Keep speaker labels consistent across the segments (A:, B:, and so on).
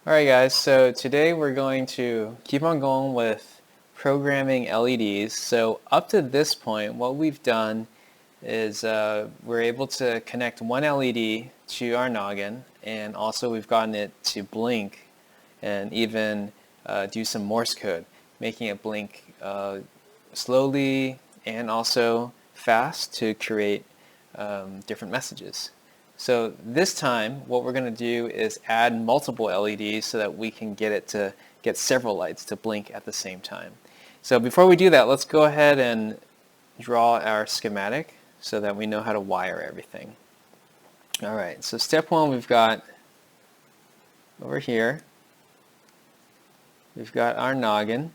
A: Alright guys, so today we're going to keep on going with programming LEDs. So up to this point what we've done is we're able to connect one LED to our noggin, and also we've gotten it to blink and even do some Morse code, making it blink slowly and also fast to create different messages. So this time what we're going to do is add multiple LEDs so that we can get it to get several lights to blink at the same time. So before we do that, let's go ahead and draw our schematic so that we know how to wire everything. Alright, so step one, we've got over here, we've got our noggin.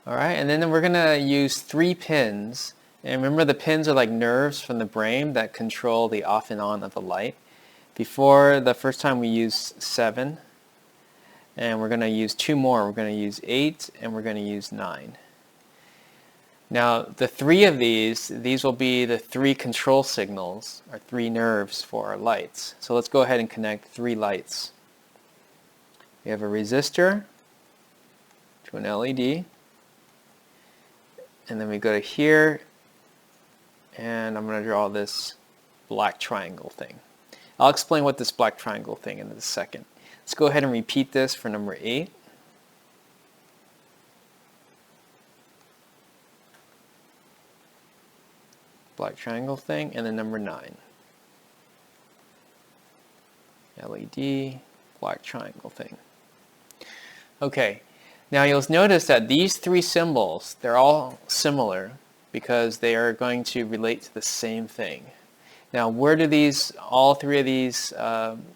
A: Alright, and then we're going to use 3 pins. And remember, the pins are like nerves from the brain that control the off and on of the light. Before, the first time we used 7, and we're going to use 2 more. We're going to use 8 and we're going to use 9. Now the 3 of these will be the 3 control signals, or 3 nerves for our lights. So let's go ahead and connect 3 lights. We have a resistor to an LED, and then we go to here, and I'm going to draw this black triangle thing. I'll explain what this black triangle thing in a second. Let's go ahead and repeat this for number 8. Black triangle thing, and then number 9. LED, black triangle thing. Okay, now you'll notice that these 3 symbols, they're all similar because they are going to relate to the same thing. Now where do all 3 of these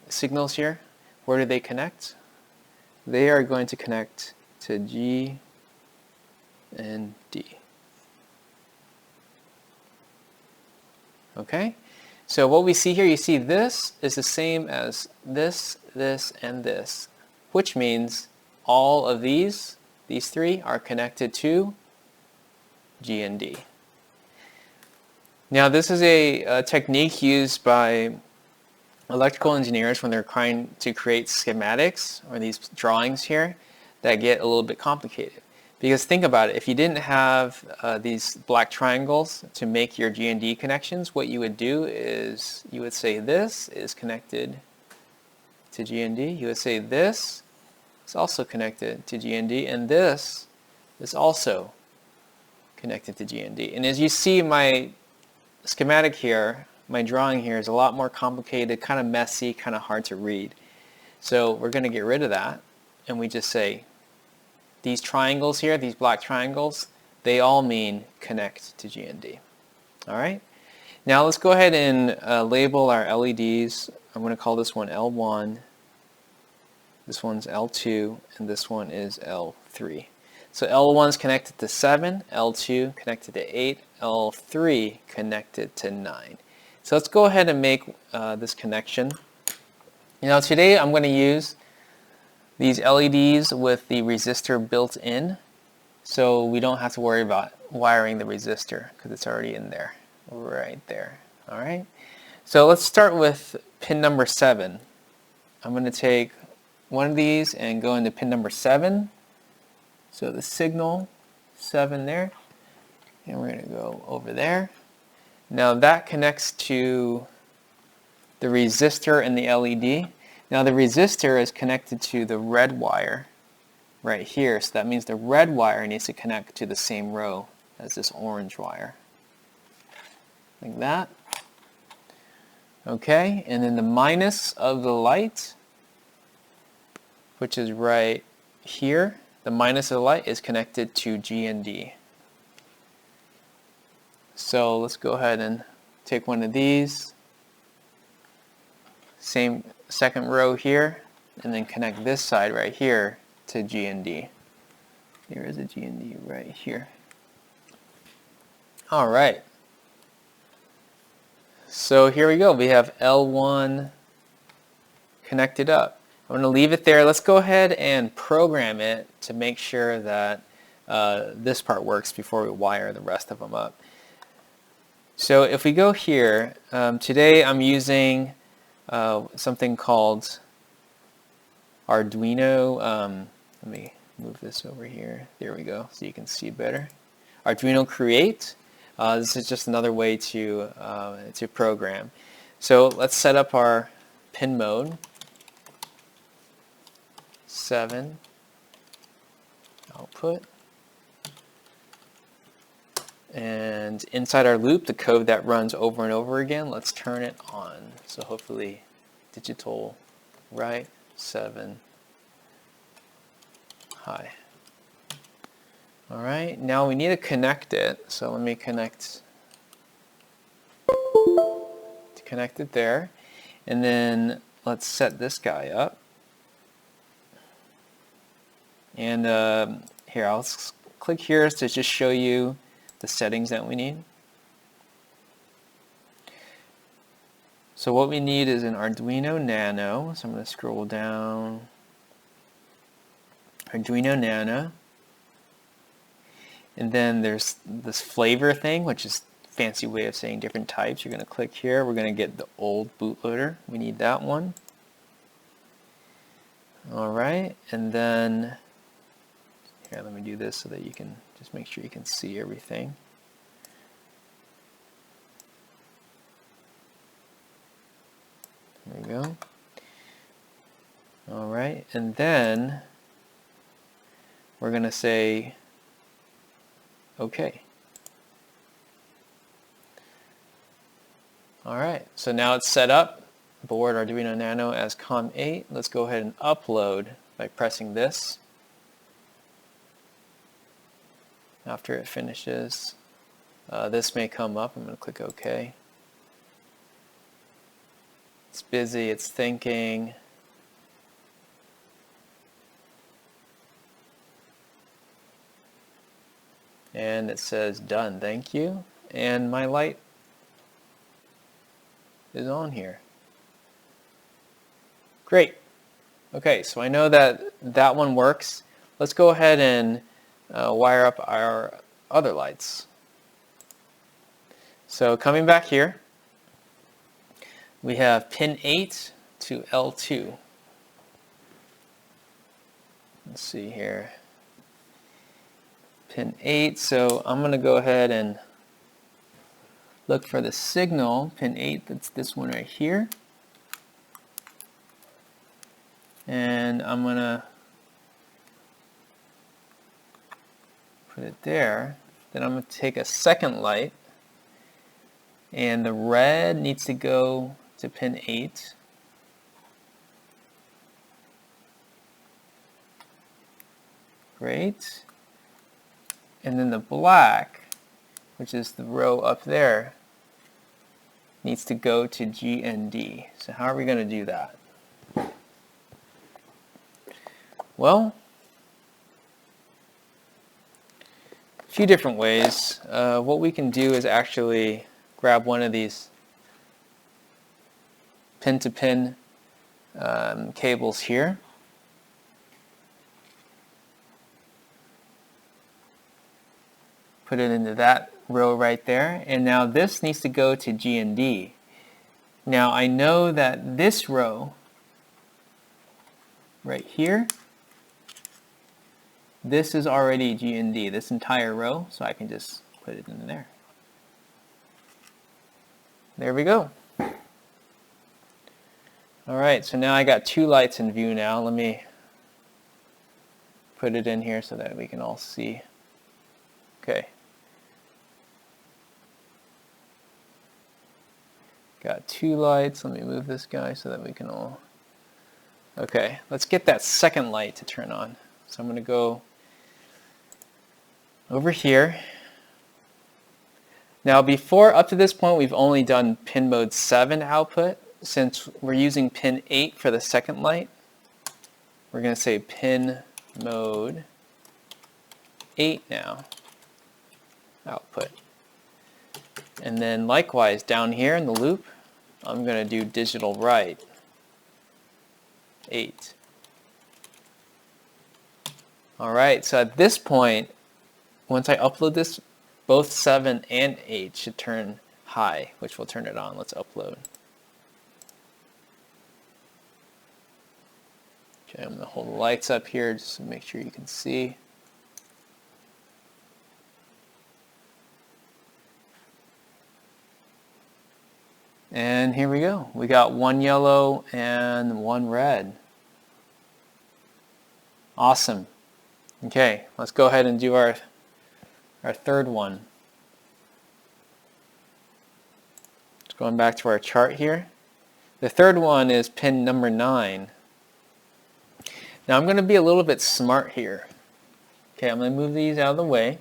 A: signals here, where do they connect? They are going to connect to G and D. Okay, so what we see here, you see this is the same as this, this, and this, which means all of these 3 are connected to G and D. Now this is a technique used by electrical engineers when they're trying to create schematics, or these drawings here, that get a little bit complicated. Because think about it, if you didn't have these black triangles to make your G and D connections, what you would do is you would say this is connected to G and D. You would say this is also connected to G and D, and this is also connected to G and D. And as you see, my schematic here, my drawing here is a lot more complicated, kind of messy, kind of hard to read. So we're going to get rid of that, and we just say these triangles here, these black triangles, they all mean connect to G and D. Alright? Now let's go ahead and label our LEDs. I'm going to call this one L1, this one's L2, and this one is L3. So L1 is connected to 7, L2 connected to 8, L3 connected to 9. So let's go ahead and make this connection. Now today I'm going to use these LEDs with the resistor built in, so we don't have to worry about wiring the resistor because it's already in there, right there. Alright, so let's start with pin number 7. I'm going to take one of these and go into pin number 7. So the signal 7 there, and we're going to go over there. Now that connects to the resistor and the LED. Now the resistor is connected to the red wire right here, so that means the red wire needs to connect to the same row as this orange wire. Like that. Okay, and then the minus of the light, which is right here, the minus of the light is connected to G and D. So let's go ahead and take one of these, same second row here, and then connect this side right here to G and D. Here is a G and D right here. Alright, so here we go. We have L1 connected up. I'm going to leave it there. Let's go ahead and program it to make sure that this part works before we wire the rest of them up. So if we go here, today I'm using something called Arduino, let me move this over here. There we go, so you can see better. Arduino Create. This is just another way to program. So let's set up our pin mode. 7 output. And inside our loop, the code that runs over and over again, let's turn it on. So hopefully digital write 7 high. All right, now we need to connect it. So let me connect it there. And then let's set this guy up. And here, I'll click here to just show you the settings that we need. So what we need is an Arduino Nano. So I'm going to scroll down. Arduino Nano. And then there's this flavor thing, which is a fancy way of saying different types. You're going to click here. We're going to get the old bootloader. We need that one. All right, and then here, let me do this so that you can just make sure you can see everything. There we go. All right, and then we're going to say OK. All right, so now it's set up, board Arduino Nano as COM8. Let's go ahead and upload by pressing this. After it finishes, this may come up. I'm going to click OK. It's busy, it's thinking. And it says done, thank you. And my light is on here. Great. Okay, so I know that that one works. Let's go ahead and wire up our other lights. So coming back here, we have pin 8 to L2. Let's see here. Pin 8, so I'm going to go ahead and look for the signal, pin 8, that's this one right here. And I'm going to put it there. Then I'm going to take a second light, and the red needs to go to pin 8. Great. And then the black, which is the row up there, needs to go to G and D. So how are we going to do that? Well, a few different ways. What we can do is actually grab one of these pin-to-pin cables here. Put it into that row right there, and now this needs to go to G and D. Now I know that this row right here, this is already G and D, this entire row, so I can just put it in there. There we go. Alright, so now I got two lights in view now. Let me put it in here so that we can all see. Okay. Got two lights. Let me move this guy so that we can all... Okay, let's get that second light to turn on. So I'm going to go over here. Now before, up to this point, we've only done pin mode 7 output. Since we're using pin 8 for the second light, we're going to say pin mode 8 now, output. And then likewise, down here in the loop, I'm going to do digital write 8. Alright, so at this point, once I upload this, both 7 and 8 should turn high, which will turn it on. Let's upload. Okay, I'm going to hold the lights up here just to make sure you can see. And here we go. We got one yellow and one red. Awesome. Okay, let's go ahead and do our third one. Just going back to our chart here. The third one is pin number 9. Now I'm going to be a little bit smart here. Okay, I'm going to move these out of the way.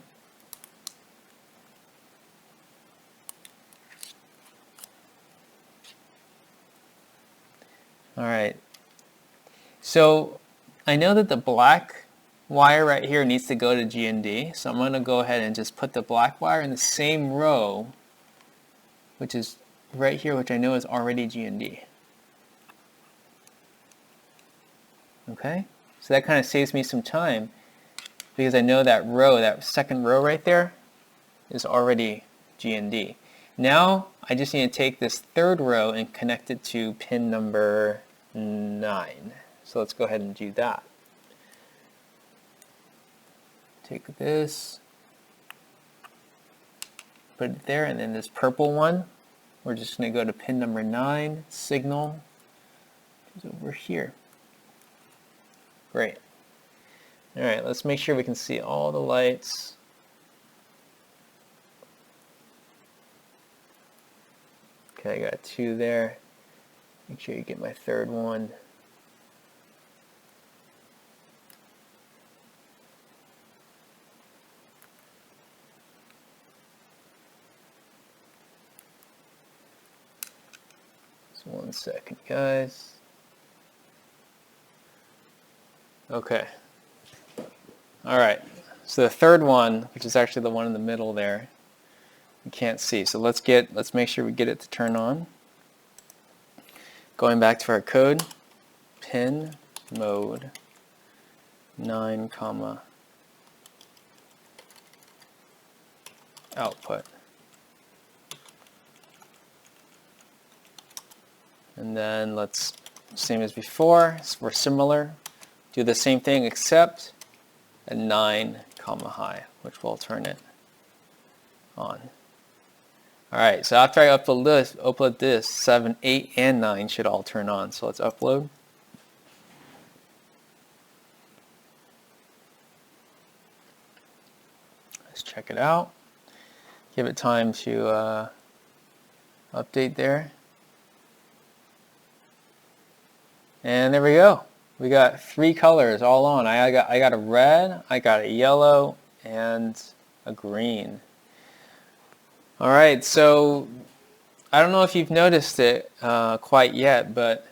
A: Alright, so I know that the black wire right here needs to go to GND, so I'm going to go ahead and just put the black wire in the same row, which is right here, which I know is already GND. Okay, so that kind of saves me some time because I know that row, that second row right there, is already GND. Now I just need to take this third row and connect it to pin number 9. So let's go ahead and do that. Take this, put it there, and then this purple one, we're just going to go to pin number 9, signal, is over here. Great. Alright, let's make sure we can see all the lights. Okay, I got 2 there. Make sure you get my third one. Just 1 second, guys. Okay. Alright, so the third one, which is actually the one in the middle there, you can't see. So let's make sure we get it to turn on. Going back to our code, pin mode 9, output. And then let's, same as before, we're similar, do the same thing except a 9, high, which will turn it on. Alright, so after I upload this, 7, 8, and 9 should all turn on. So let's upload. Let's check it out. Give it time to update there. And there we go. We got 3 colors all on. I got a red, I got a yellow, and a green. Alright, so I don't know if you've noticed it quite yet, but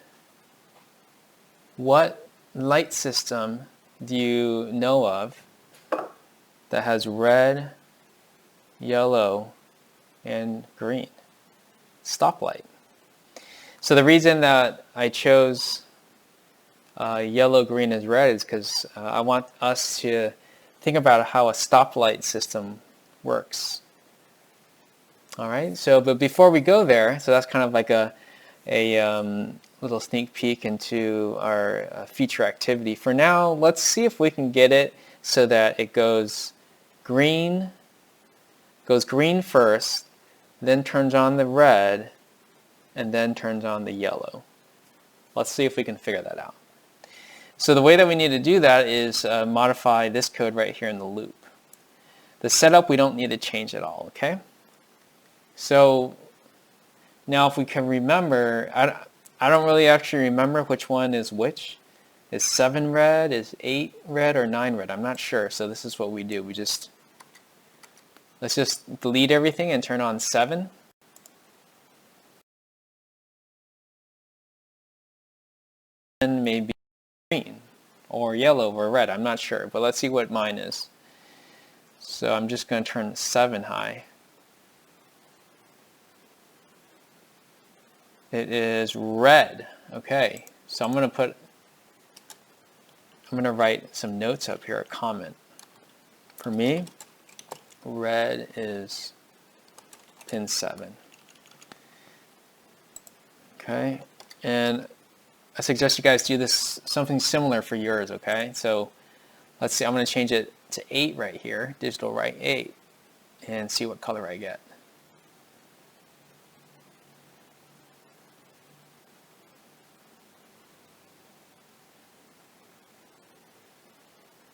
A: what light system do you know of that has red, yellow, and green? Stoplight. So the reason that I chose yellow, green, and red is because I want us to think about how a stoplight system works. Alright, so but before we go there, so that's kind of like a little sneak peek into our feature activity. For now, let's see if we can get it so that it goes green first, then turns on the red, and then turns on the yellow. Let's see if we can figure that out. So the way that we need to do that is modify this code right here in the loop. The setup we don't need to change at all, okay? So now if we can remember, I don't really actually remember which one is which. Is 7 red, is 8 red, or 9 red? I'm not sure. So this is what we do. Let's just delete everything and turn on 7. And maybe green or yellow or red. I'm not sure, but let's see what mine is. So I'm just going to turn 7 high. It is red. Okay, so I'm going to write some notes up here, a comment. For me, red is pin 7. Okay, and I suggest you guys do this something similar for yours, okay? So let's see, I'm going to change it to 8 right here, digital write 8, and see what color I get.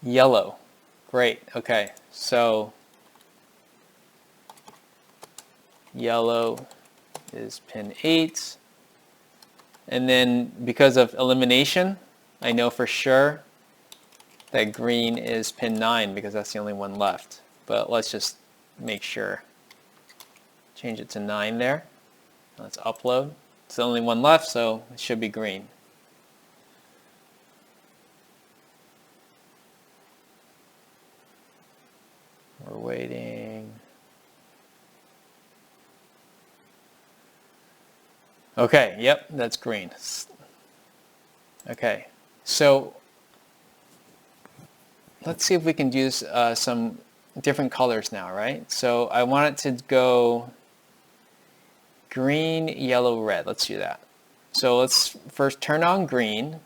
A: Yellow. Great. Okay. So yellow is pin 8. And then because of elimination, I know for sure that green is pin 9 because that's the only one left. But let's just make sure. Change it to 9 there. Let's upload. It's the only one left, so it should be green. We're waiting. Okay, yep, that's green. Okay, so let's see if we can use some different colors now, right? So I want it to go green, yellow, red. Let's do that. So let's first turn on green.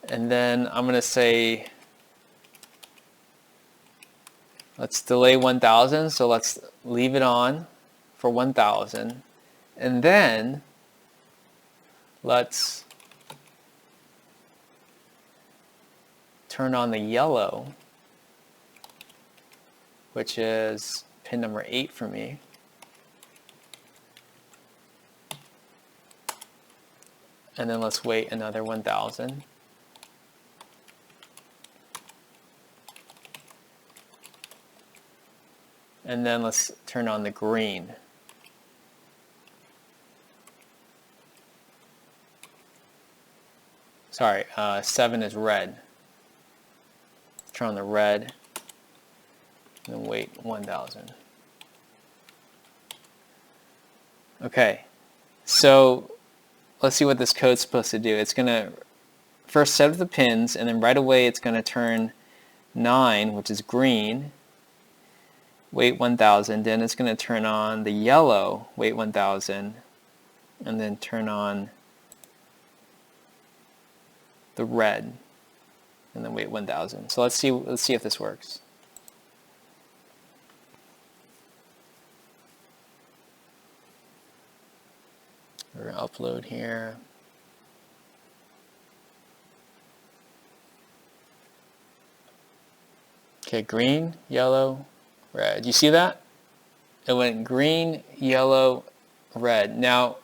A: And then I'm going to say, let's delay 1000. So let's leave it on for 1000. And then let's turn on the yellow, which is pin number 8 for me. And then let's wait another 1000. And then let's turn on the green. Sorry, 7 is red. Turn on the red. And then wait 1000. Okay, so let's see what this code's supposed to do. It's going to first set up the pins, and then right away it's going to turn 9, which is green, wait 1000. Then it's going to turn on the yellow, wait 1000, and then turn on the red, and then wait 1000. So let's see if this works. We're going to upload here. Okay, green, yellow, red. You see that? It went green, yellow, red. Now,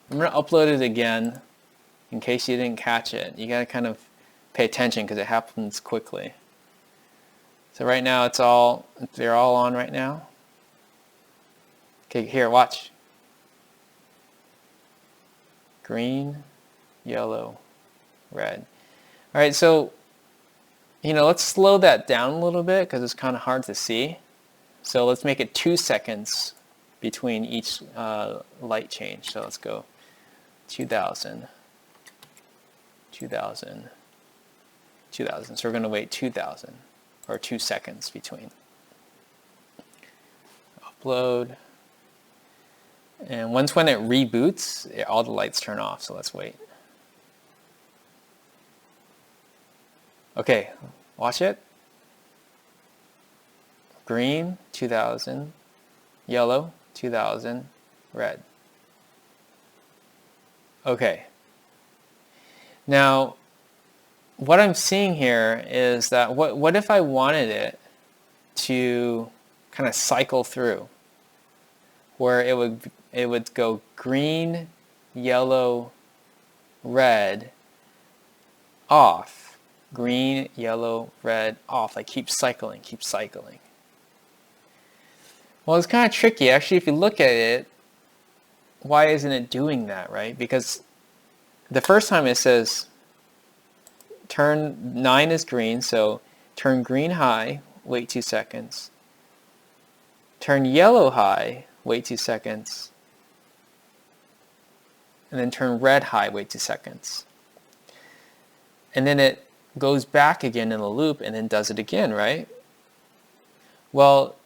A: I'm going to upload it again in case you didn't catch it. You got to kind of pay attention because it happens quickly. So right now they're all on right now. Okay, here, watch. Green, yellow, red. All right, so, let's slow that down a little bit because it's kind of hard to see. So let's make it 2 seconds between each light change. So let's go 2000, 2000, 2000. So we're going to wait 2000 or 2 seconds between. Upload. And when it reboots, all the lights turn off. So let's wait. Okay, watch it. Green, 2000. Yellow, 2000. Red. Okay. Now, what I'm seeing here is that what if I wanted it to kind of cycle through, where it would go green, yellow, red, off, green, yellow, red, off, like keep cycling. Well, it's kind of tricky. Actually, if you look at it, why isn't it doing that, right? Because the first time it says turn 9 is green, so turn green high, wait 2 seconds. Turn yellow high, wait 2 seconds. And then turn red high, wait 2 seconds. And then it goes back again in the loop and then does it again, right? Well,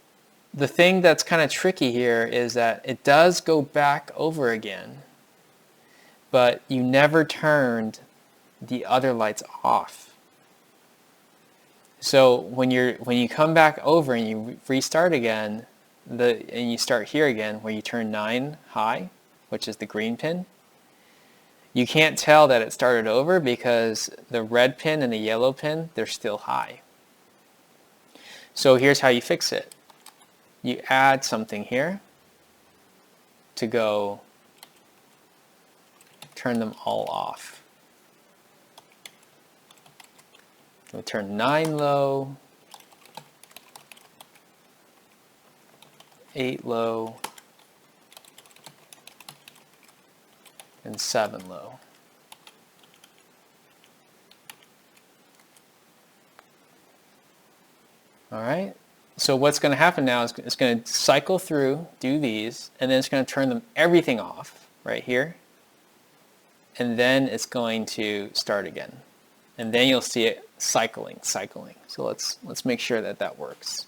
A: the thing that's kind of tricky here is that it does go back over again, but you never turned the other lights off. So when you come back over and you restart again, and you start here again where you turn 9 high, which is the green pin, you can't tell that it started over because the red pin and the yellow pin, they're still high. So here's how you fix it. You add something here to go turn them all off. We'll turn 9 low, 8 low, and 7 low. All right, so what's going to happen now is it's going to cycle through, do these, and then it's going to turn everything off right here. And then it's going to start again. And then you'll see it cycling. So let's make sure that that works.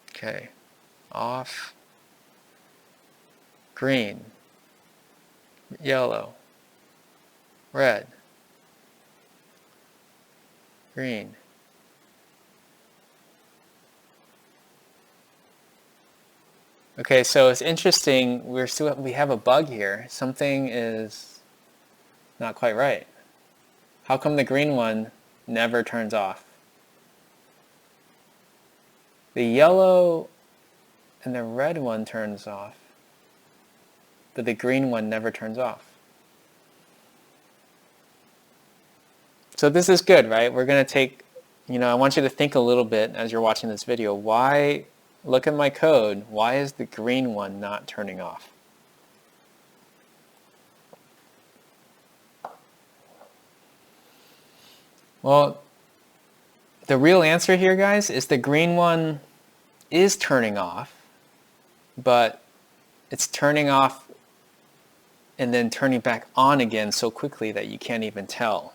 A: Okay, off, green, yellow, red, green. Okay, so it's interesting, we have a bug here. Something is not quite right. How come the green one never turns off? The yellow and the red one turns off, but the green one never turns off. So this is good, right? We're going to take, I want you to think a little bit as you're watching this video. Look at my code. Why is the green one not turning off? Well, the real answer here, guys, is the green one is turning off, but it's turning off and then turning back on again so quickly that you can't even tell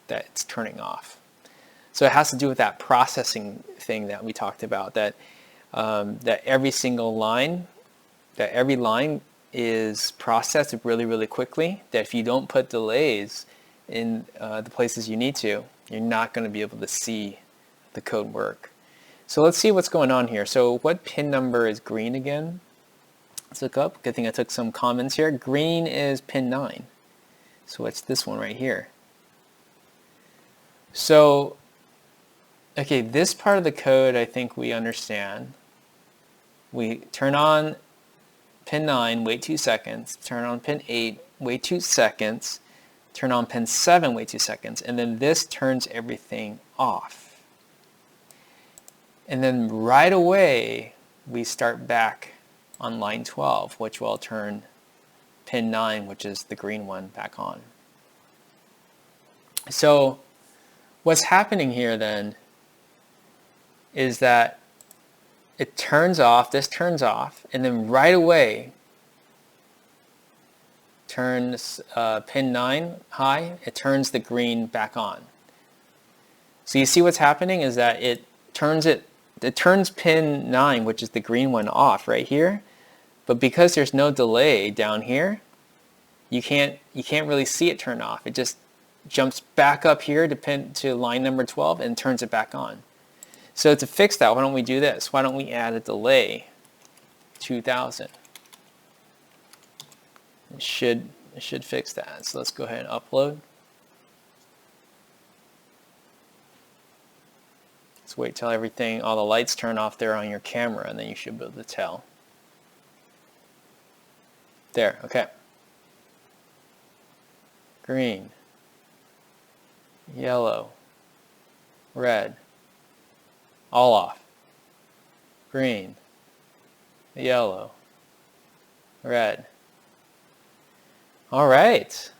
A: that it's turning off. So it has to do with that processing thing that we talked about, that every line is processed really, really quickly, that if you don't put delays in the places you need to, you're not going to be able to see the code work. So let's see what's going on here. So what pin number is green again? Let's look up. Good thing I took some comments here. Green is pin 9. So it's this one right here. So, okay, this part of the code I think we understand. We turn on pin 9, wait 2 seconds, turn on pin 8, wait 2 seconds, turn on pin 7, wait 2 seconds, and then this turns everything off. And then right away, we start back on line 12, which will turn pin 9, which is the green one, back on. So what's happening here then is that it turns off, this turns off, and then right away turns pin 9 high, it turns the green back on. So you see what's happening is that it turns pin 9, which is the green one, off right here, but because there's no delay down here, you can't really see it turn off. It just jumps back up here to line number 12 and turns it back on. So to fix that, why don't we do this? Why don't we add a delay, 2000. It should fix that. So let's go ahead and upload. Let's wait till all the lights turn off there on your camera, and then you should be able to tell. There, okay. Green, yellow, red, all off. Green, yellow, red. All right,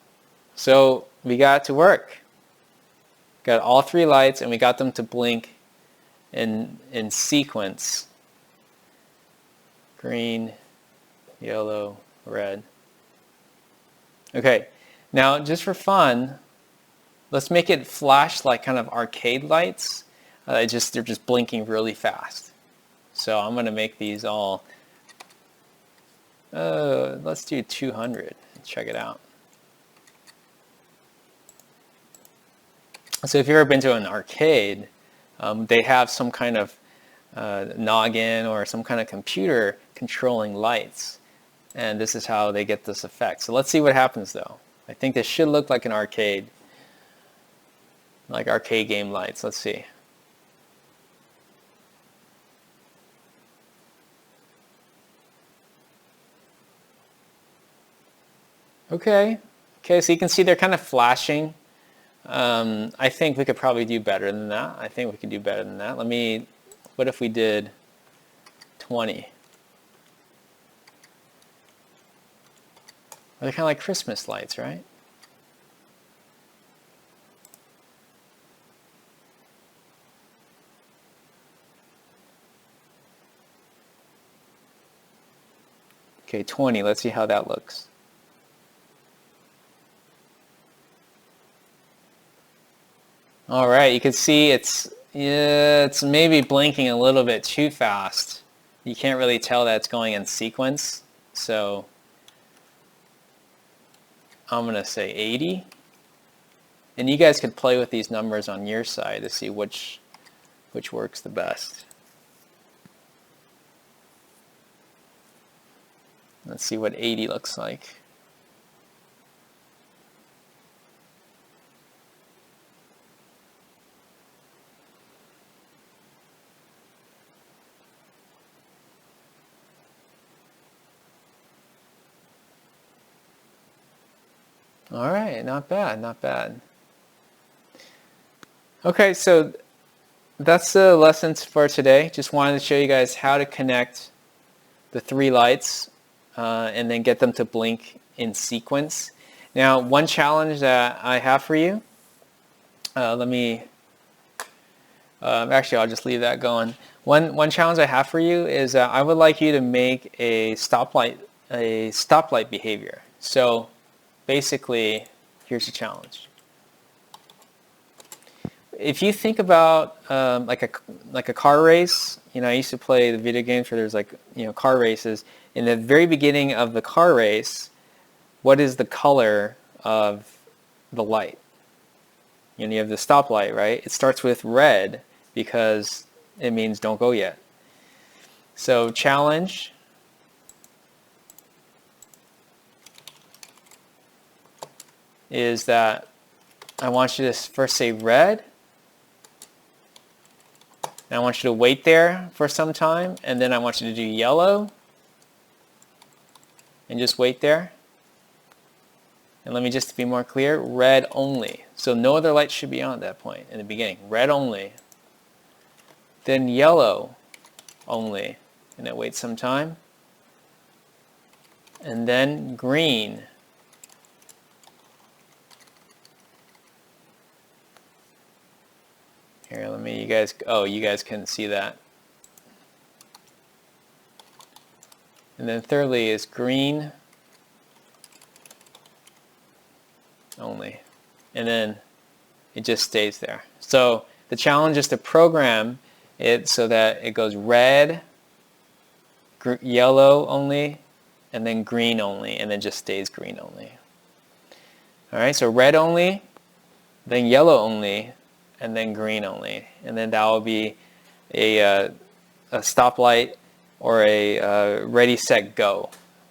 A: so we got it to work. Got all 3 lights, and we got them to blink in sequence. Green, yellow, red. Okay, now just for fun, let's make it flash like kind of arcade lights. They're just blinking really fast. So I'm going to make these all, let's do 200 and check it out. So if you've ever been to an arcade, they have some kind of noggin or some kind of computer controlling lights. And this is how they get this effect. So let's see what happens though. I think this should look like an arcade, like arcade game lights. Let's see. Okay, so you can see they're kind of flashing. I think we could probably do better than that. I think we could do better than that. What if we did 20? They're kind of like Christmas lights, right? Okay, 20, let's see how that looks. All right, you can see it's maybe blinking a little bit too fast. You can't really tell that it's going in sequence. So I'm going to say 80. And you guys could play with these numbers on your side to see which works the best. Let's see what 80 looks like. All right, not bad, not bad. Okay, so that's the lessons for today. Just wanted to show you guys how to connect the 3 lights and then get them to blink in sequence. Now, one challenge that I have for you, actually I'll just leave that going. One challenge I have for you is I would like you to make a stoplight behavior. So basically, here's the challenge. If you think about like a car race, I used to play the video games where there's car races. In the very beginning of the car race, what is the color of the light? You have the stoplight, right? It starts with red because it means don't go yet. So challenge is that I want you to first say red, and I want you to wait there for some time, and then I want you to do yellow, and just wait there. And let me just be more clear, red only. So no other lights should be on at that point in the beginning. Red only. Then yellow only, and then wait some time. And then green. Here, you guys can see that. And then thirdly is green only. And then it just stays there. So the challenge is to program it so that it goes red, yellow only, and then green only, and then just stays green only. All right, so red only, then yellow only, and then green only. And then that will be a stoplight or a ready, set, go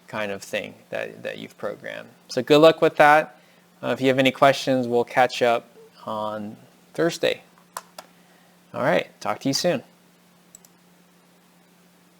A: kind of thing that you've programmed. So good luck with that. If you have any questions, we'll catch up on Thursday. All right, talk to you soon.